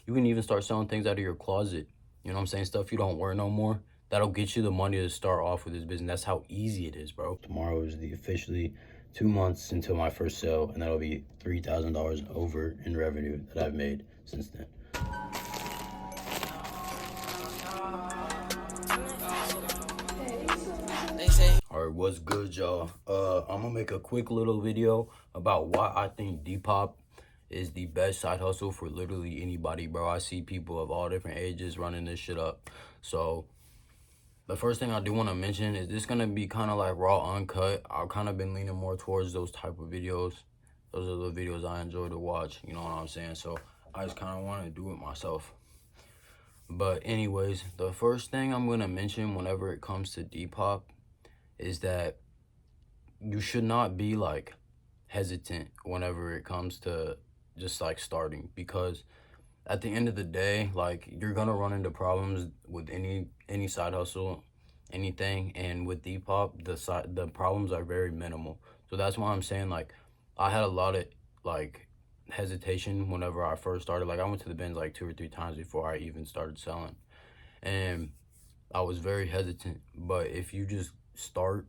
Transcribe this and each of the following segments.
You can even start selling things out of your closet. You know what I'm saying? Stuff you don't wear no more. That'll get you the money to start off with this business. That's how easy it is, bro. Tomorrow is the officially 2 months until my first sale, and that'll be $3,000 over in revenue that I've made since then. All right, what's good, y'all? I'm gonna make a quick little video about why I think Depop is the best side hustle for literally anybody, bro. I see people of all different ages running this shit up. So the first thing I do want to mention is this gonna be kind of like raw, uncut. I've kind of been leaning more towards those type of videos. Those are the videos I enjoy to watch. You know what I'm saying? So I just kind of want to do it myself. But anyways, the first thing I'm gonna mention whenever it comes to Depop is that you should not be like hesitant whenever it comes to just like starting, because at the end of the day, like, you're gonna run into problems with any side hustle, anything. And with Depop, the problems are very minimal. So that's why I'm saying, like, I had a lot of like hesitation whenever I first started. Like, I went to the bins like 2 or 3 times before I even started selling, and I was very hesitant. But if you just start,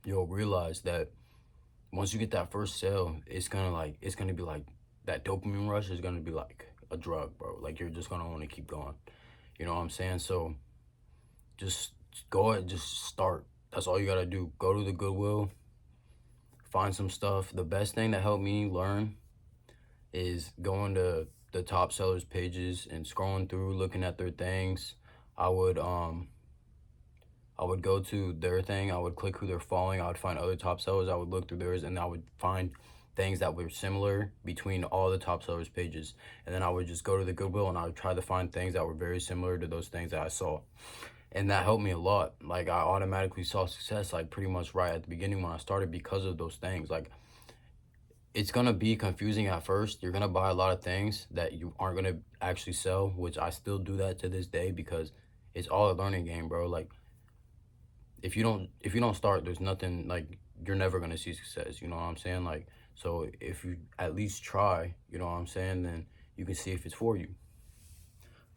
you'll realize that once you get that first sale, it's gonna be like that dopamine rush is gonna be like a drug, bro. Like, you're just gonna want to keep going. You know what I'm saying? So just go ahead, just start. That's all you gotta do. Go to the Goodwill, find some stuff. The best thing that helped me learn is going to the top sellers pages and scrolling through, looking at their things. I would go to their thing, I would click who they're following, I would find other top sellers, I would look through theirs, and I would find things that were similar between all the top sellers pages. And then I would just go to the Goodwill and I would try to find things that were very similar to those things that I saw. And that helped me a lot. Like, I automatically saw success like pretty much right at the beginning when I started because of those things. Like, it's gonna be confusing at first. You're gonna buy a lot of things that you aren't gonna actually sell, which I still do that to this day, because it's all a learning game, bro. Like, if you don't start, there's nothing, like, you're never gonna see success. You know what I'm saying? Like, so if you at least try, you know what I'm saying, then you can see if it's for you.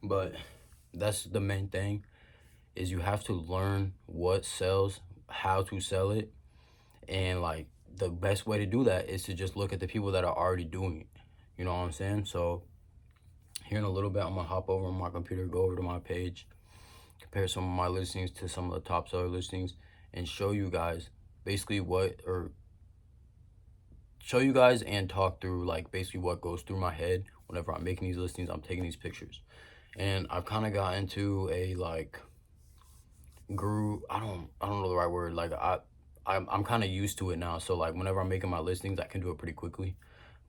But that's the main thing, is you have to learn what sells, how to sell it. And like, the best way to do that is to just look at the people that are already doing it. You know what I'm saying? So here in a little bit, I'm gonna hop over on my computer, go over to my page, compare some of my listings to some of the top seller listings, and show you guys basically show you guys and talk through like basically what goes through my head whenever I'm making these listings, I'm taking these pictures. And I've kind of got into a like grew I don't know the right word. Like, I'm kind of used to it now. So like, whenever I'm making my listings, I can do it pretty quickly.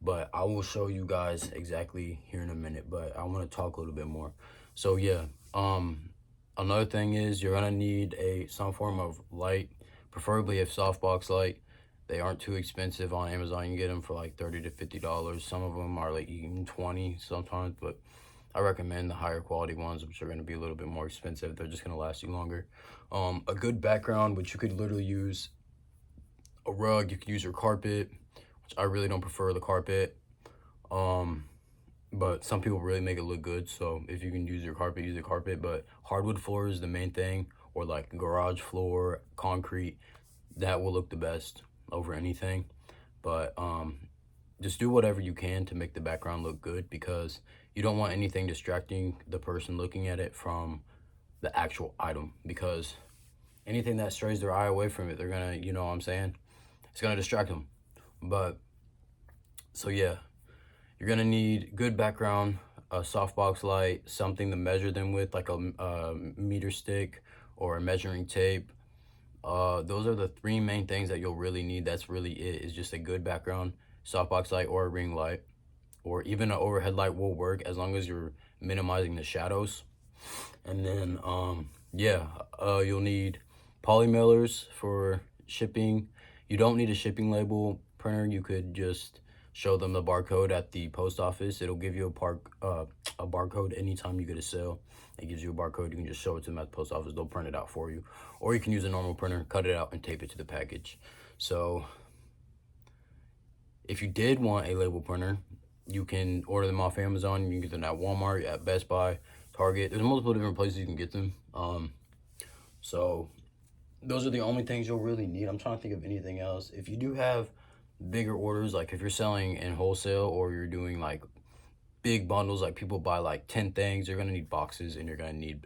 But I will show you guys exactly here in a minute, but I want to talk a little bit more. So yeah, another thing is you're gonna need some form of light, preferably a softbox light. They aren't too expensive on Amazon. You can get them for like $30 to $50. Some of them are like even 20 sometimes, but I recommend the higher quality ones, which are going to be a little bit more expensive. They're just going to last you longer. A good background, which you could literally use a rug. You could use your carpet, which I really don't prefer the carpet. But some people really make it look good. So if you can use your carpet, use the carpet. But hardwood floor is the main thing, or like garage floor, concrete. That will look the best over anything. But just do whatever you can to make the background look good, because you don't want anything distracting the person looking at it from the actual item, because anything that strays their eye away from it, they're gonna, you know what I'm saying, it's gonna distract them. But so yeah, you're gonna need good background, a softbox light, something to measure them with, like a meter stick or a measuring tape. Those are the three main things that you'll really need. That's really it, is just a good background, softbox light or a ring light, or even an overhead light will work as long as you're minimizing the shadows. And then yeah, you'll need poly mailers for shipping. You don't need a shipping label printer. You could just show them the barcode at the post office. It'll give you a barcode anytime you get a sale. It gives you a barcode. You can just show it to them at the post office. They'll print it out for you. Or you can use a normal printer, cut it out, and tape it to the package. So if you did want a label printer, You can order them off Amazon. You can get them at Walmart, at Best Buy, Target. There's multiple different places you can get them. So those are the only things you'll really need. I'm trying to think of anything else. If you do have bigger orders, like if you're selling in wholesale or you're doing like big bundles, like people buy like 10 things, you're gonna need boxes and you're gonna need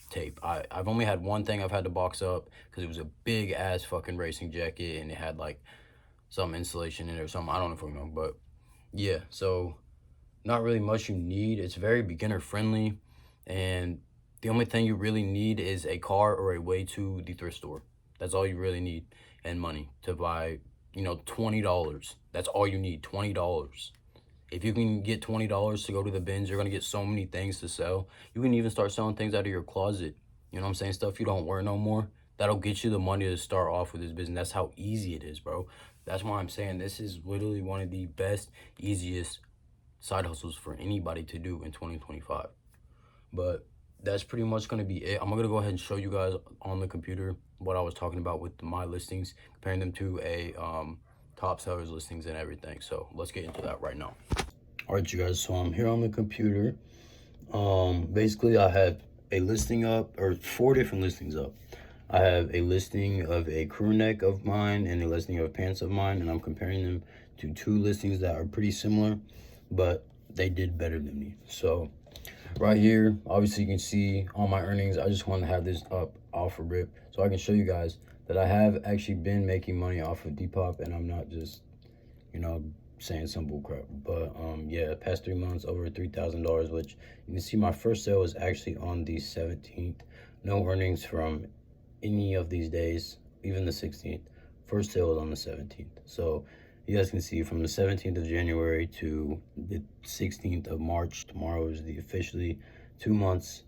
tape. I've only had one thing I've had to box up because it was a big ass fucking racing jacket and it had like some insulation in it or something. I don't know if I know, but yeah, so not really much you need. It's very beginner friendly, and the only thing you really need is a car or a way to the thrift store. That's all you really need, and money to buy, you know, $20. That's all you need, $20. If you can get $20 to go to the bins, you're gonna get so many things to sell. You can even start selling things out of your closet. You know what I'm saying? Stuff you don't wear no more. That'll get you the money to start off with this business. That's how easy it is, bro. That's why I'm saying this is literally one of the best, easiest side hustles for anybody to do in 2025. But that's pretty much going to be it. I'm going to go ahead and show you guys on the computer what I was talking about with my listings, comparing them to a top sellers listings and everything. So let's get into that right now. All right, you guys, so I'm here on the computer. Basically I have a listing up, or 4 different listings up. I have a listing of a crew neck of mine and a listing of pants of mine, and I'm comparing them to 2 listings that are pretty similar, but they did better than me. So right here, obviously you can see all my earnings. I just want to have this up off a rip so I can show you guys that I have actually been making money off of Depop, and I'm not just, you know, saying some bull crap. But yeah, past 3 months, over $3,000, which you can see my first sale was actually on the 17th. No earnings from any of these days, even the 16th. First sale was on the 17th. So you guys can see from the 17th of January to the 16th of March, tomorrow is the officially 2 months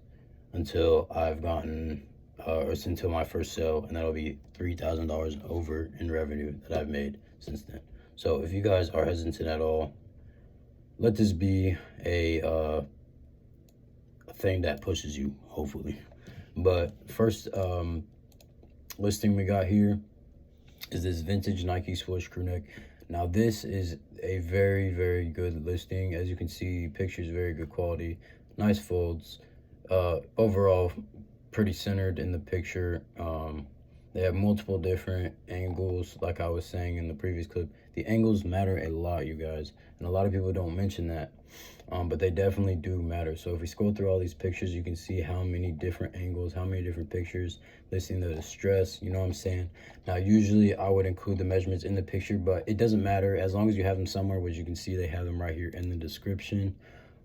until I've gotten or until my first sale, and that'll be $3,000 over in revenue that I've made since then. So if you guys are hesitant at all, let this be a thing that pushes you, hopefully. But first listing we got here is this vintage Nike swoosh crew neck. Now this is a very, very good listing. As you can see, pictures, very good quality, nice folds. Overall, pretty centered in the picture. They have multiple different angles, like I was saying in the previous clip. The angles matter a lot, you guys, and a lot of people don't mention that, but they definitely do matter. So if we scroll through all these pictures, you can see how many different angles, how many different pictures, listing the distress, you know what I'm saying? Now, usually I would include the measurements in the picture, but it doesn't matter as long as you have them somewhere, which you can see they have them right here in the description.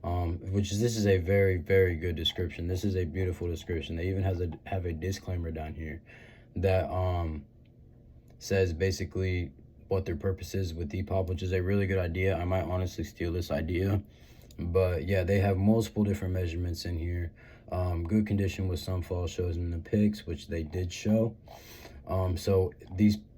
This is a very, very good description. This is a beautiful description. They even have a disclaimer down here that says basically what their purpose is with Depop, which is a really good idea. I might honestly steal this idea, but yeah, they have multiple different measurements in here. Good condition with some fall shows in the pics, which they did show. So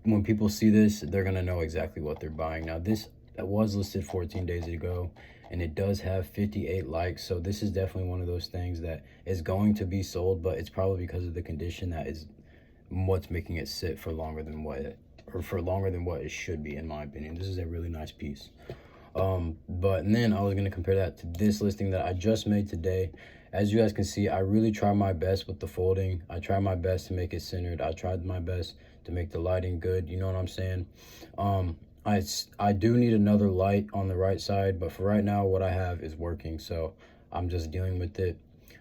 when people see this, they're gonna know exactly what they're buying. Now this was listed 14 days ago, and it does have 58 likes, so this is definitely one of those things that is going to be sold, but it's probably because of the condition that is what's making it sit for longer than what it should be, in my opinion. This is a really nice piece. But then I was going to compare that to this listing that I just made today. As you guys can see, I really try my best with the folding. I try my best to make it centered. I tried my best to make the lighting good, you know what I'm saying? I do need another light on the right side, but for right now what I have is working, so I'm just dealing with it.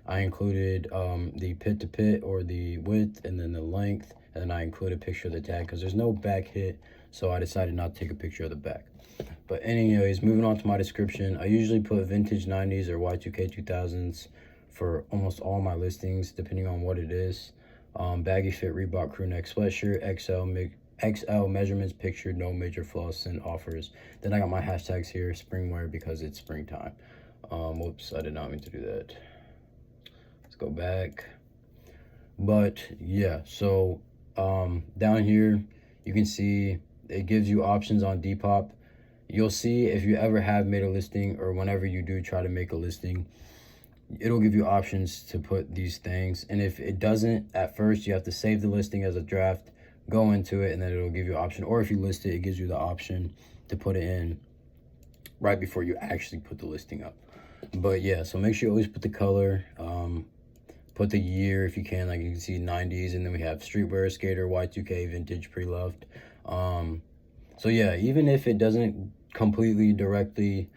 I included the pit to pit, or the width, and then the length, and then I include a picture of the tag because there's no back hit, so I decided not to take a picture of the back. But anyways, moving on to my description, I usually put vintage 90s or Y2K 2000s for almost all my listings, depending on what it is. Baggy fit Reebok crew neck sweatshirt, XL measurements pictured, no major flaws, send offers. Then I got my hashtags here, spring wear, because it's springtime. Whoops, I did not mean to do that. Go back. But yeah, so down here you can see it gives you options on Depop. You'll see if you ever have made a listing, or whenever you do try to make a listing, it'll give you options to put these things, and if it doesn't at first, you have to save the listing as a draft, go into it, and then it'll give you an option. Or if you list it, it gives you the option to put it in right before you actually put the listing up. But yeah, so make sure you always put the color, put the year if you can, like you can see 90s, and then we have streetwear, skater, Y2K, vintage, pre-loved. So yeah, even if it doesn't completely directly,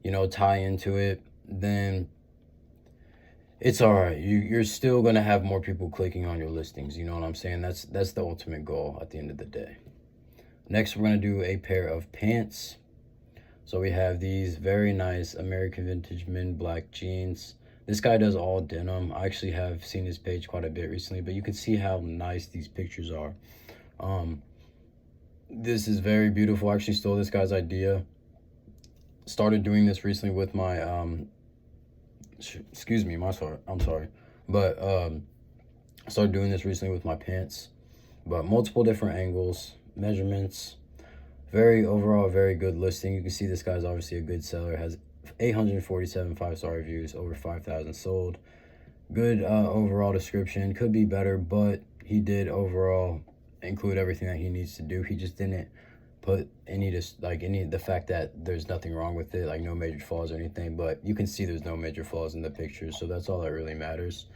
you know, tie into it, then it's all right. You're still gonna have more people clicking on your listings. You know what I'm saying? That's the ultimate goal at the end of the day. Next, we're gonna do a pair of pants. So we have these very nice American Vintage Men black jeans. This guy does all denim. I actually have seen his page quite a bit recently, but you can see how nice these pictures are. This is very beautiful. I actually stole this guy's idea. Started doing this recently with my excuse me, I'm sorry. But I started doing this recently with my pants. But multiple different angles, measurements. Overall very good listing. You can see this guy's obviously a good seller. Has 847 5-star reviews, over 5,000 sold. Good overall description. Could be better, but he did overall include everything that he needs to do. He just didn't put the fact that there's nothing wrong with it, like no major flaws or anything. But you can see there's no major flaws in the pictures, so that's all that really matters.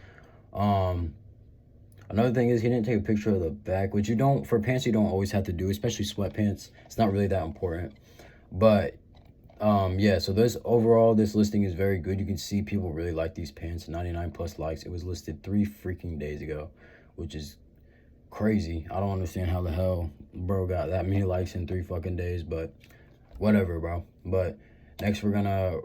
Another thing is he didn't take a picture of the back, which you don't, for pants you don't always have to do, especially sweatpants. It's not really that important. But yeah, so this listing is very good. You can see people really like these pants. 99 plus likes. It was listed 3 freaking days ago, which is crazy. I don't understand how the hell bro got that many likes in 3 fucking days, but whatever, bro. But next we're gonna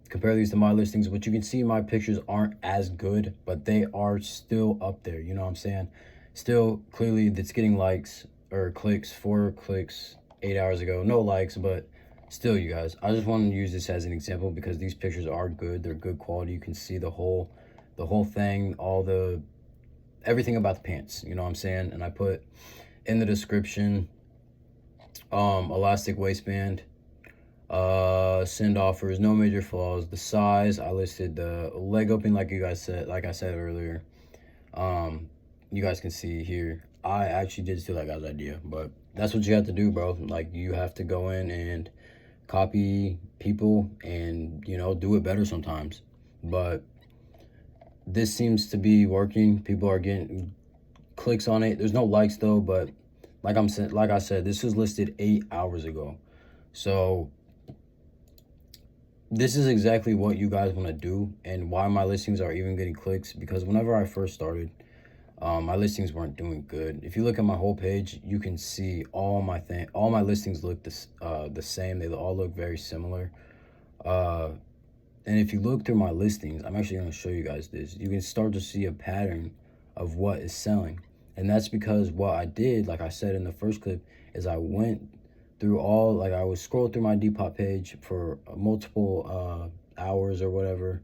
compare these to my listings, which you can see my pictures aren't as good, but they are still up there. You know what I'm saying? Still, clearly, it's getting likes or clicks, 4 clicks 8 hours ago. No likes, but still, you guys, I just want to use this as an example because these pictures are good. They're good quality. You can see the whole thing, everything about the pants. You know what I'm saying? And I put in the description, elastic waistband, send offers, no major flaws. The size, I listed the leg opening like I said earlier. You guys can see here, I actually did steal that guy's idea, but that's what you have to do, bro. Like, you have to go in and copy people and, you know, do it better sometimes. But this seems to be working. People are getting clicks on it. There's no likes though, but like I said, this was listed 8 hours ago. So this is exactly what you guys want to do, and why my listings are even getting clicks, because whenever I first started, my listings weren't doing good. If you look at my whole page, you can see all my listings look the same. They all look very similar. And if you look through my listings, I'm actually going to show you guys this. You can start to see a pattern of what is selling. And that's because what I did, like I said in the first clip, is I went through I would scroll through my Depop page for multiple hours or whatever,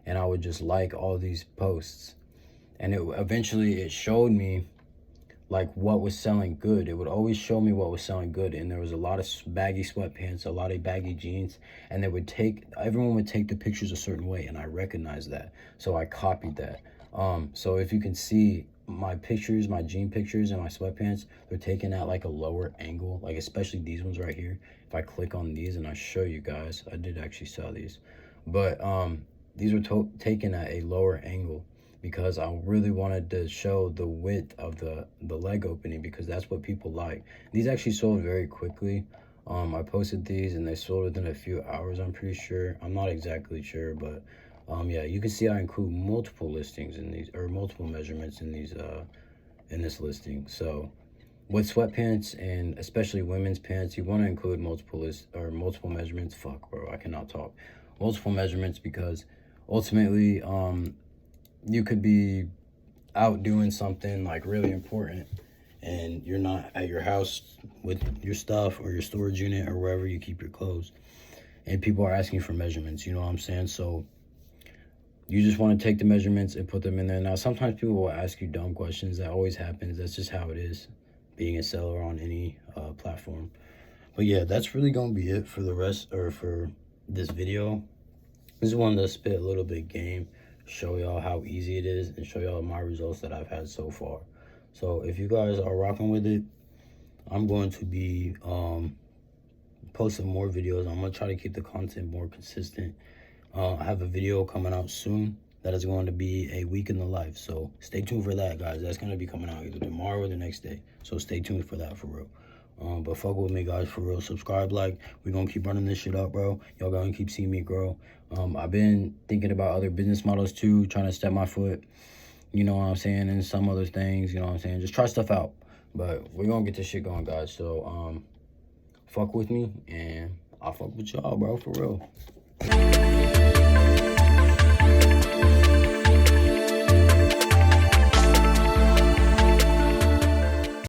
and I would just like all these posts. And eventually it showed me like what was selling good. It would always show me what was selling good, and there was a lot of baggy sweatpants, a lot of baggy jeans, and everyone would take the pictures a certain way, and I recognized that, so I copied that. So if you can see my pictures, my jean pictures and my sweatpants, they're taken at like a lower angle, like especially these ones right here. If I click on these and I show you guys, I did actually sell these, but these were taken at a lower angle, because I really wanted to show the width of the leg opening, because that's what people like. These actually sold very quickly. I posted these and they sold within a few hours, I'm pretty sure. I'm not exactly sure, but yeah, you can see I include multiple listings in these, or multiple measurements in these in this listing. So with sweatpants, and especially women's pants, you want to include multiple measurements. Fuck, bro, I cannot talk. Multiple measurements, because ultimately you could be out doing something like really important, and you're not at your house with your stuff or your storage unit or wherever you keep your clothes, and people are asking for measurements. You know what I'm saying? So you just want to take the measurements and put them in there. Now, sometimes people will ask you dumb questions. That always happens. That's just how it is, being a seller on any platform. But yeah, that's really gonna be it for for this video. I just wanted to spit a little bit game, show y'all how easy it is, and show y'all my results that I've had so far. So if you guys are rocking with it, I'm going to be post some more videos. I'm gonna try to keep the content more consistent. I have a video coming out soon that is going to be a week in the life, so stay tuned for that, guys. That's gonna be coming out either tomorrow or the next day, so stay tuned for that, for real. But fuck with me, guys, for real. Subscribe, like. We gonna keep running this shit up, bro. Y'all gonna keep seeing me grow. I've been thinking about other business models too, trying to step my foot, you know what I'm saying, and some other things, you know what I'm saying. Just try stuff out. But we're gonna get this shit going, guys. So fuck with me, and I'll fuck with y'all, bro, for real.